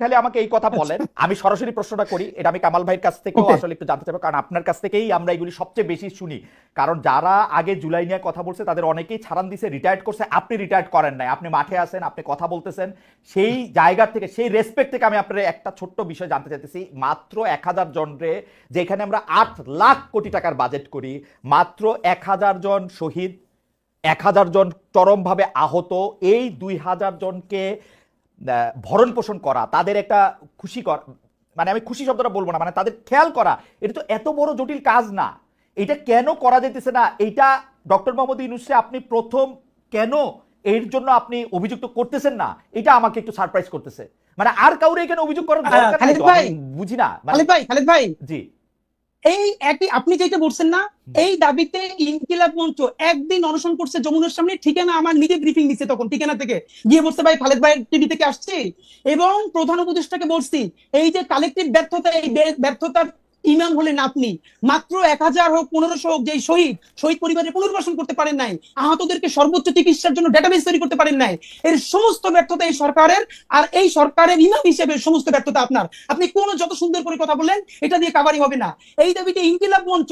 খালি আমাকে এই কথা বলেন, আমি সরাসরি প্রশ্নটা করি, এটা আমি কামাল ভাইয়ের কাছ থেকেও আসলে একটু জানতে চাইবো, কারণ আপনার কাছ থেকেই আমরা এগুলি সবচেয়ে বেশি শুনি। কারণ যারা আগে জুলাই নিয়ে কথা বলছে তাদের অনেকেই ছাড়ান দিছে, রিটায়ার্ড করছে, আপনি রিটায়ার্ড করেন নাই, আপনি মাঠে আছেন, আপনি কথা বলতেছেন। সেই জায়গা থেকে, সেই রেসপেক্ট থেকে আমি আপনার একটা ছোট্ট বিষয় জানতে চাইতেছি। মাত্র 1000 জন রে, যেখানে আমরা 8 লাখ কোটি টাকার বাজেট করি, মাত্র 1000 জন শহীদ, 1000 জন চরমভাবে আহত, এই 2000 জনকে ভরণ পোষণ করা, তাদের একটা খুশি করা, মানে আমি খুশি শব্দটা বলবো না, মানে তাদের খেয়াল করা, এটা তো এত বড় জটিল কাজ না। এটা কেন করা যেতেছে না? এইটা ডক্টর মোহাম্মদ ইউনূসকে আপনি প্রথম কেন এর জন্য আপনি অভিযুক্ত করতেছেন না, এটা আমাকে একটু সারপ্রাইজ করতেছে। মানে আর কাউরে এখানে অভিযোগ করার দরকার নাই তো, আমি বুঝি না। খালেদ ভাই, জি, এই একই আপনি যেটা বলছেন না, এই দাবিতে ইনকিলাব মঞ্চ একদিন অনশন করছে যমুনার সামনে। ঠিকানা আমার নিজে ব্রিফিং দিচ্ছে, তখন ঠিকানা থেকে গিয়ে বলছে ভাই খালেদ ভাই টিভি থেকে আসছি, এবং প্রধান উপদেষ্টাকে বলছি এই যে কালেকটিভ ব্যর্থতা, এই ব্যর্থতার ইমাম হলেন আপনি। মাত্র 1000 হোক 1500 হোক, যে শহীদ শহীদ পরিবারের পুনর্বাসন করতে পারেন নাই, আহতদেরকে সর্বোচ্চ চিকিৎসার জন্য ডেটাবেস তৈরি করতে পারেন নাই, এর সমস্ত ব্যর্থতা এই সরকারের। আর এই সরকারের ইমাম হিসেবে সমস্ত ব্যর্থতা আপনার। আপনি কোন যত সুন্দর করে কথা বলেন, এটা দিয়ে কাভারি হবে না। এই দাবিতে ইনকিলাব মঞ্চ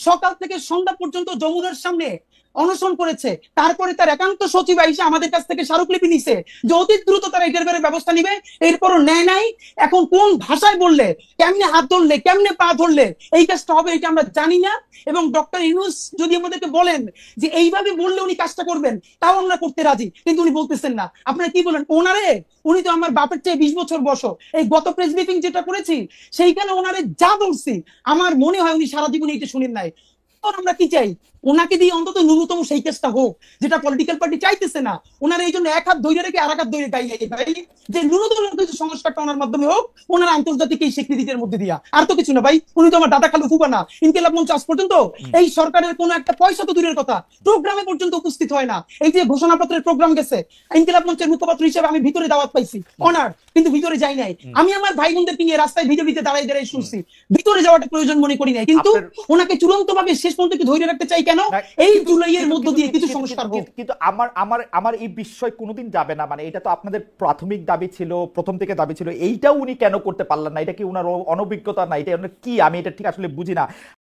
সকাল থেকে সন্ধ্যা পর্যন্ত যমুনার সামনে অনশন করেছে। তারপরে তার একান্ত সচিব আইসা আমাদের কাছ থেকে স্মারকলিপি নিছে যে অতি দ্রুত তারা এটার ব্যাপারে ব্যবস্থা নিবে। এরপরও নেয় নাই। এখন কোন ভাষায় বললে, কেমনে হাত ধরলে, কেমনে পা ধরলে এই কাজটা হবে, এটা আমরা জানি না। এবং ডক্টর ইউনূস যদি আমাদেরকে বলেন যে এইভাবে বললে উনি কাজটা করবেন, তাও আমরা করতে রাজি, কিন্তু উনি বলতেছেন না। আপনারা কি বলেন ওনারে? উনি তো আমার বাপের চেয়ে 20 বছর বয়স। এই গত প্রেস ব্রিফিং যেটা করেছি, সেইখানে ওনারে যা বলছি, আমার মনে হয় উনি সারা জীবন এইটা শুনেন নাই। আমরা কি চাই? ওনাকে দিয়ে অন্তত ন্যূনতম সেই কেসটা হোক, যেটা পলিটিক্যাল পার্টি চাইতেছে না। ওনার এই জন্য এক হাত ধরে রেখে আর এক হাত ধরে গাইয়ে ভাই, যে ন্যূনতম সংস্কারটা ওনার মাধ্যমে হোক, ওনার আন্তর্জাতিক এই স্বীকৃতির মধ্যে দিয়া। আর তো কিছু না ভাই, উনি তো আমার দাদা খালু ফুফা না। ইনকিলাব মঞ্চ আজ পর্যন্ত এই সরকারের কোনো একটা পয়সা তো দূরের কথা, প্রোগ্রামে পর্যন্ত উপস্থিত হয় না। এই যে ঘোষণাপত্রের প্রোগ্রাম গেছে, ইনকিলাব মঞ্চের মুখপাত্র হিসেবে আমি ভিতরে দাওয়াত পাইছি, অনার, কিন্তু ভিতরে যাই নাই। আমি আমার ভাই বোনদেরকে নিয়ে রাস্তায় ভিডিও দিতে দাঁড়াই দাঁড়াই শুনছি, ভিতরে যাওয়াটা প্রয়োজন মনে করি নাই। কিন্তু ওনাকে চূড়ান্ত ভাবে শেষ পর্যন্ত ধরে রাখতে চাই কেন? এই জুলাইয়ের মধ্য দিয়ে কিছু সংস্কার হোক। কিন্তু আমার আমার আমার এই বিষয় কোনোদিন যাবে না। মানে এটা তো আপনাদের প্রাথমিক দাবি ছিল, প্রথম থেকে দাবি ছিল, এইটাও উনি কেন করতে পারলেন না? এটা কি উনার অনভিজ্ঞতা না? এটা কি, আমি এটা ঠিক আসলে বুঝি না।